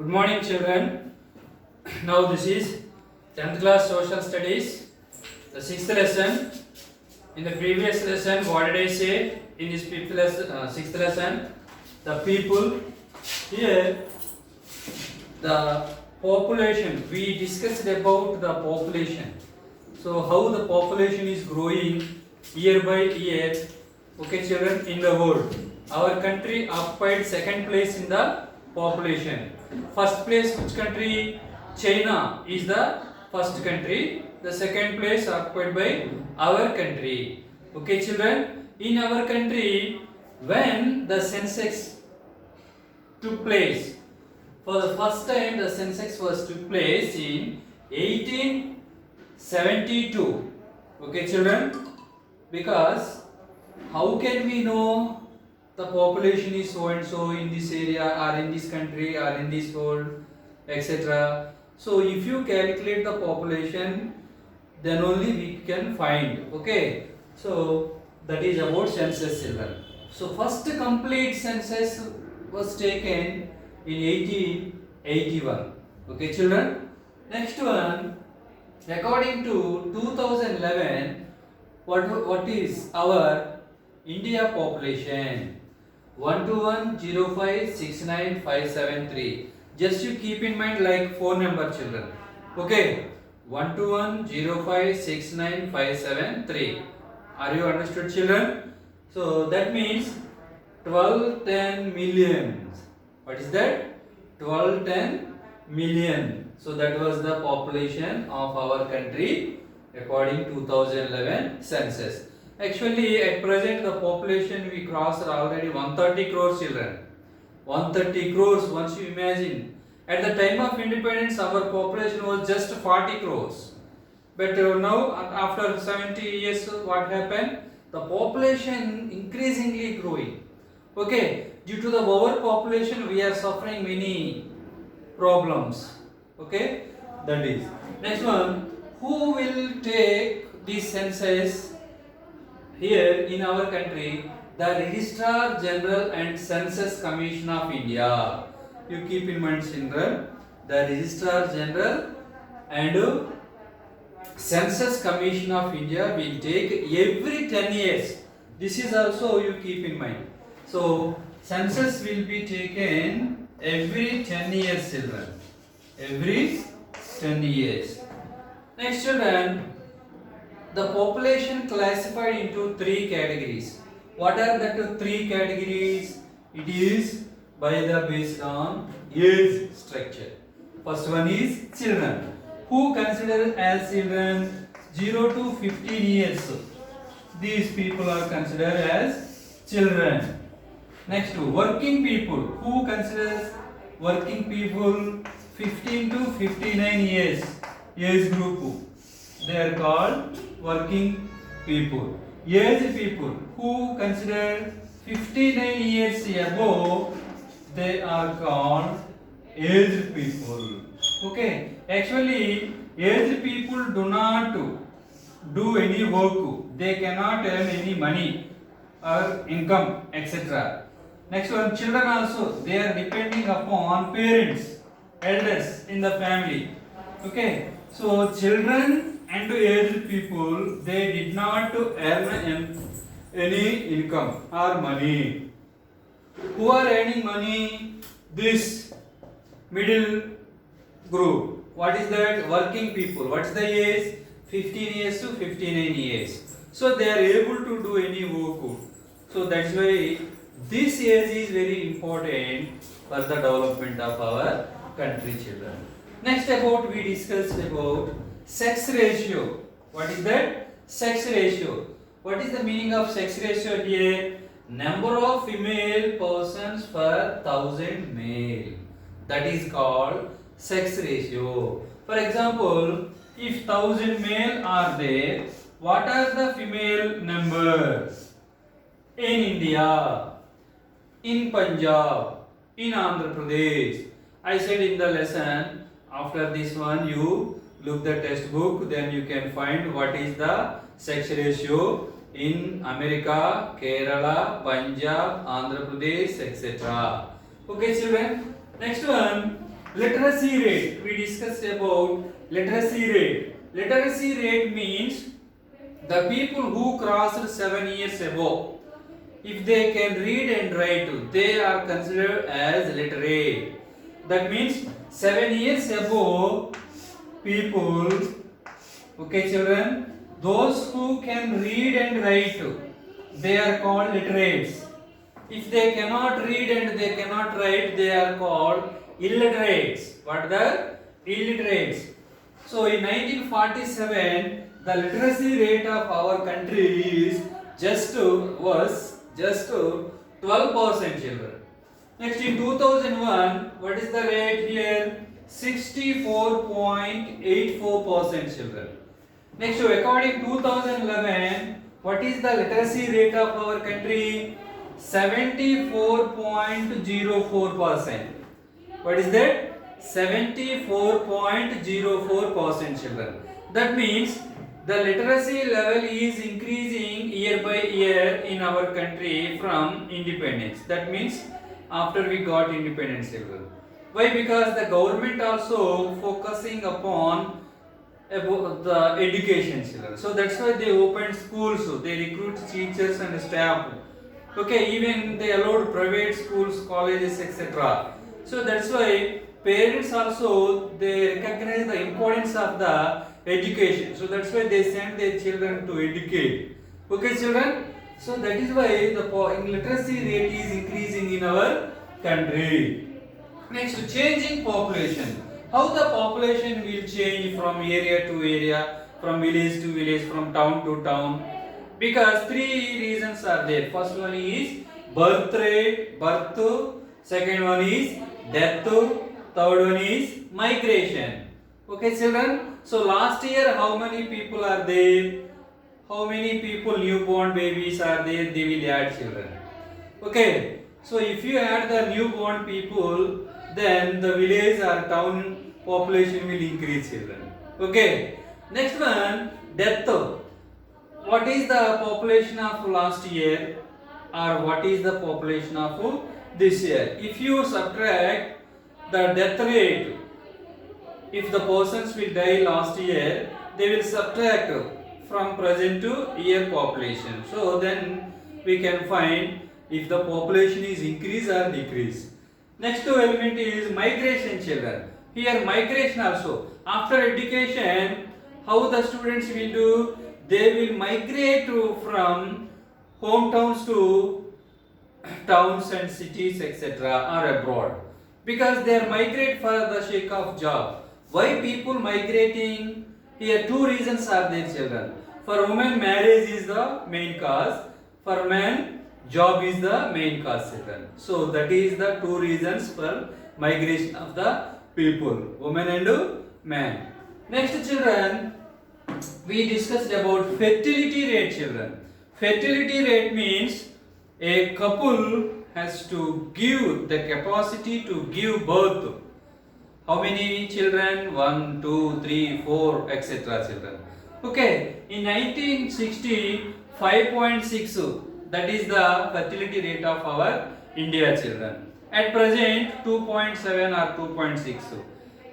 Good morning, children. Now this is 10th class social studies, the 6th lesson. In the previous lesson, what did I say? In this 6th lesson, the people. Here, the population. We discussed about the population. So how the population is growing year by year. Okay, children, in the world. Our country occupied second place in the population. First place, which country? China is the first country. The second place occupied by our country. Okay, children, in our country, when the census took place, for the first time the census was took place in 1872. Okay, children, because how can we know the population is so and so in this area or in this country or in this world, etc. So if you calculate the population, then only we can find. Okay, so that is about census, children. So first complete census was taken in 1881. Okay, children. Next one, according to 2011, what is our India population? 121056953. Just you keep in mind like phone number, children. Okay, 121056953. Are you understood, children? So that means 1210 million. What is that? 1210 million. So that was the population of our country according to 2011 census. Actually, at present the population we crossed already 130 crores, children. 130 crores, once you imagine. At the time of independence, our population was just 40 crores. But now, after 70 years, what happened? The population increasingly growing. Okay, due to the overpopulation, we are suffering many problems. Okay, that is. Next one, who will take this census? Here in our country, the Registrar General and Census Commission of India. You keep in mind, children, the Registrar General and Census Commission of India will take every 10 years. This is also you keep in mind. So census will be taken every 10 years, children. Every 10 years. Next, children, the population classified into three categories. What are the three categories? It is by the based on age structure. First one is children. Who considered as children 0 to 15 years? These people are considered as children. Next, working people. Who considers working people 15 to 59 years age group? They are called working people. Aged people who consider 59 years above, they are called aged people. Okay, actually aged people do not do any work. They cannot earn any money or income, etc. Next one, children also, they are depending upon parents, elders in the family. Okay, so children and aged people, they did not earn any income or money. Who are earning money? This middle group. What is that? Working people. What is the age? 15 years to 59 years. So they are able to do any work. So that's why this age is very important for the development of our country, children. Next, about we discussed about sex ratio. What is that? Sex ratio. What is the meaning of sex ratio here? Number of female persons per 1000 male. That is called sex ratio. For example, if 1000 male are there, what are the female numbers? In India, in Punjab, in Andhra Pradesh. I said in the lesson, after this one you look the textbook, then you can find what is the sex ratio in America, Kerala, Punjab, Andhra Pradesh, etc. Okay, children. Next one, Literacy rate. We discussed about literacy rate. Literacy rate means the people who crossed 7 years above, if they can read and write, they are considered as literate. That means 7 years above people, okay children, those who can read and write, they are called literates. If they cannot read and they cannot write, they are called illiterates. What the illiterates? So in 1947, the literacy rate of our country is was just 12% children. Next in 2001, what is the rate here? 64.84% children. Next, according to 2011, what is the literacy rate of our country? 74.04%. What is that? 74.04% children. That means the literacy level is increasing year by year in our country from independence. That means after we got independence children. Why? Because the government also focusing upon about the education children. So that's why they opened schools. So they recruit teachers and staff. Okay, even they allowed private schools, colleges, etc. So that's why parents also they recognize the importance of the education. So that's why they send their children to educate. Okay, children. So that is why the literacy rate is increasing in our country. Next, changing population. How the population will change from area to area, from village to village, from town to town? Because three reasons are there. First one is birth rate, birth. Second one is death. Third one is migration. Okay, children. So last year, how many people are there? How many people newborn babies are there? They will add children. Okay. So if you add the newborn people, then the village or town population will increase children. Okay. Next one, death. What is the population of last year or what is the population of this year? If you subtract the death rate, if the persons will die last year, they will subtract from present to year population. So then we can find if the population is increase or decrease. Next element is migration children. Here migration also. After education, how the students will do? They will migrate from hometowns to towns and cities etc. or abroad. Because they migrate for the sake of job. Why people migrating? Here two reasons are there children. For women, marriage is the main cause. For men, job is the main cause children. So that is the two reasons for migration of the people, women and men. Next children, we discussed about fertility rate children. Fertility rate means a couple has to give the capacity to give birth. How many children? 1, 2, 3, 4, etc. children. Okay, in 1960, 5.6, that is the fertility rate of our India children. At present, 2.7 or 2.6.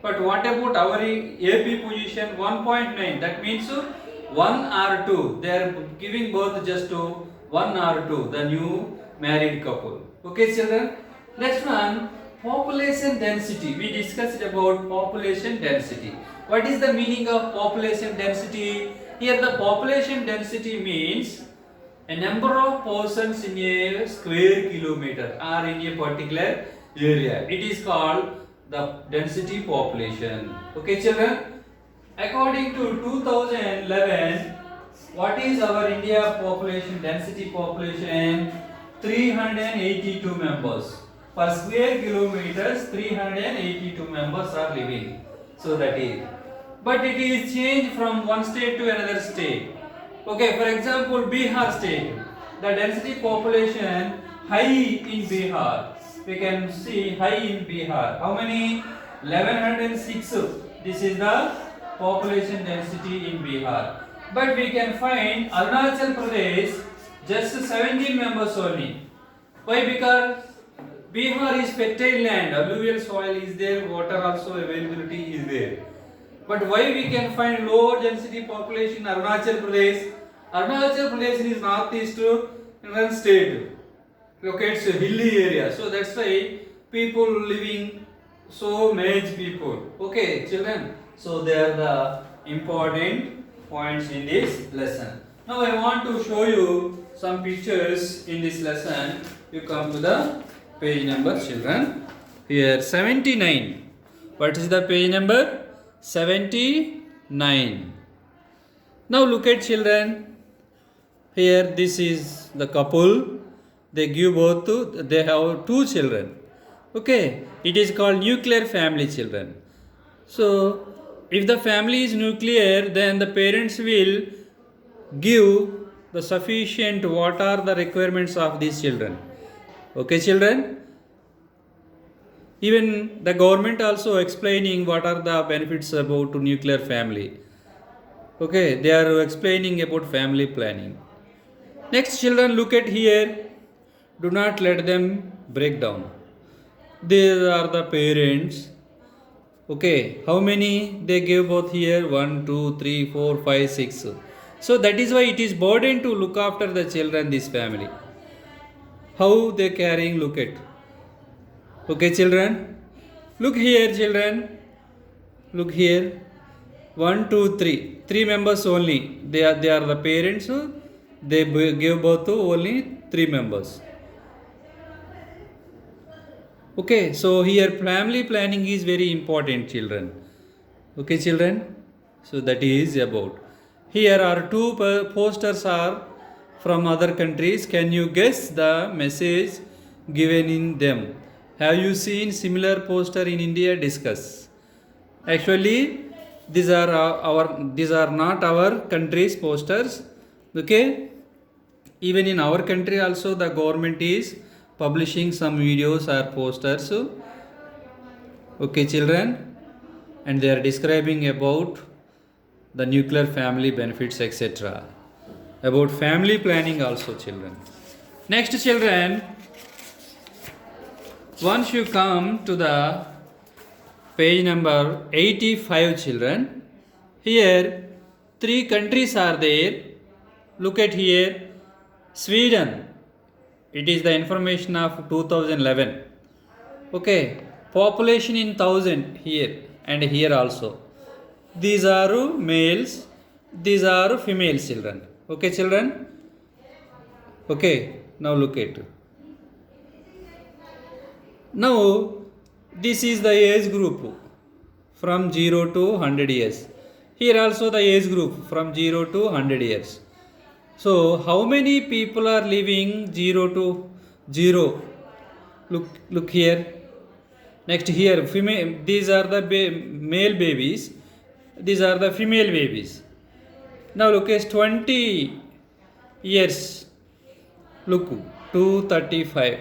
But what about our AP position? 1.9. That means 1 or 2. They are giving birth just to 1 or 2, the new married couple. Okay, children. Next one, population density. We discussed about population density. What is the meaning of population density? Here the population density means a number of persons in a square kilometer or in a particular area. It is called the density population. Okay, children. According to 2011, what is our India population density population? 382 members. Per square kilometers, 382 members are living. So that is. But it is changed from one state to another state. Okay, for example, Bihar state. The density population high in Bihar. We can see high in Bihar. How many? 1106. This is the population density in Bihar. But we can find Arunachal Pradesh just 17 members only. Why? Because Bihar is fertile land, alluvial soil is there, water also availability is there. But why we can find low density population in Arunachal Pradesh? Arunachal Pradesh is northeast Indian state, locates a hilly area. So that's why people living so much people. Okay, children. So they are the important points in this lesson. Now I want to show you some pictures in this lesson. You come to the page number, children. Here 79. What is the page number? 79. Now look at, children. Here this is the couple. They give birth to, they have two children. Okay, it is called nuclear family, children. So if the family is nuclear, then the parents will give the sufficient, what are the requirements of these children. Okay, children. Even the government also explaining what are the benefits about nuclear family. Okay, they are explaining about family planning. Next, children, look at here. Do not let them break down. These are the parents. Okay, how many they gave birth here? 1, 2, 3, 4, 5, 6. So that is why it is burden to look after the children, this family. How they carrying, look at. Okay, children. Look here, children. Look here. 1, 2, 3. 3 members only. They are the parents. They give birth to only 3 members. Okay, so here family planning is very important, children. Okay, children. So that is about. Here are 2 posters are from other countries. Can you guess the message given in them? Have you seen similar poster in India? Discuss. Actually, these are not our country's posters. Okay. Even in our country also the government is publishing some videos or posters. Okay, children, and they are describing about the nuclear family benefits, etc. About family planning also, children. Next, children, once you come to the page number 85, children, here 3 countries are there. Look at here. Sweden, it is the information of 2011. Okay, population in 1000 here and here also. These are males, these are female children. Okay, children. Okay, now look at. Now this is the age group from 0 to 100 years. Here also the age group from 0 to 100 years. So how many people are living 0 to 0? Look here. Next here, female. These are the male babies. These are the female babies. Now look at 20 years. Look, 235.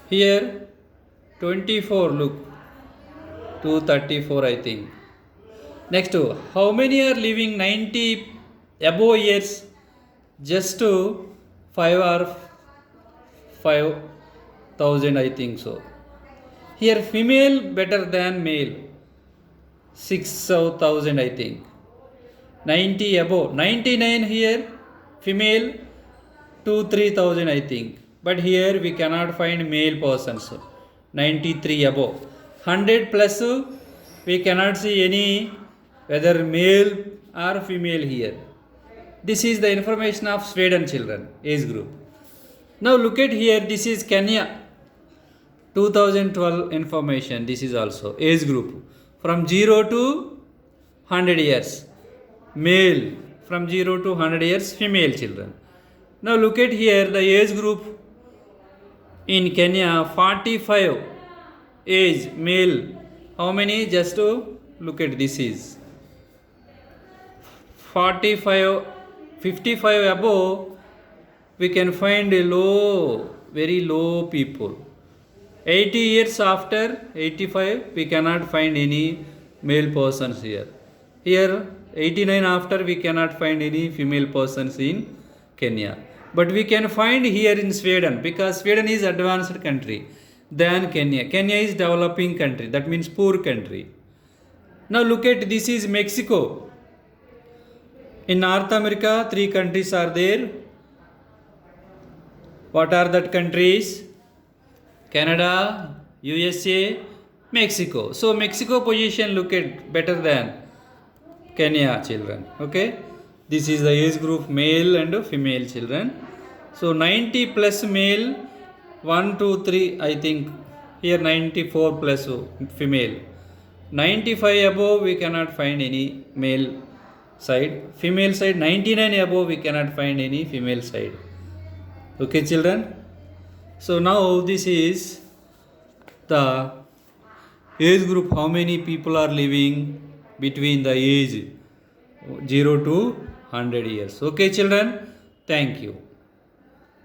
Here 24. Look, 234. I think. Next, how many are living 90 above years? Just 5 or 5,000, I think so. Here female better than male, 6,000, I think. 90 above, 99 here female, 2-3,000, I think. But here we cannot find male persons. 93 above, 100 plus we cannot see any whether male or female here. This is the information of Sweden, children, age group. Now look at here, this is Kenya, 2012 information. This is also age group from 0 to 100 years, male. From 0 to 100 years, female children. Now look at here, the age group in Kenya, 45 age, male. How many? Just to look at, this is 45, 55 above, we can find a low, very low people. 80 years after 85, we cannot find any male persons here. Here 89 after, we cannot find any female persons in Kenya. But we can find here in Sweden, because Sweden is advanced country than Kenya. Kenya is developing country, that means poor country. Now look at, this is Mexico. In North America, 3 countries are there. What are that countries? Canada, USA, Mexico. So Mexico position look at better than Kenya children. Okay. This is the age group male and female children. So 90 plus male, 1, 2, 3, I think here 94 plus female. 95 above we cannot find any male side. Female side 99 above we cannot find any female side. Okay children. So now this is the age group, how many people are living between the age 0 to 100 years. Okay children, thank you.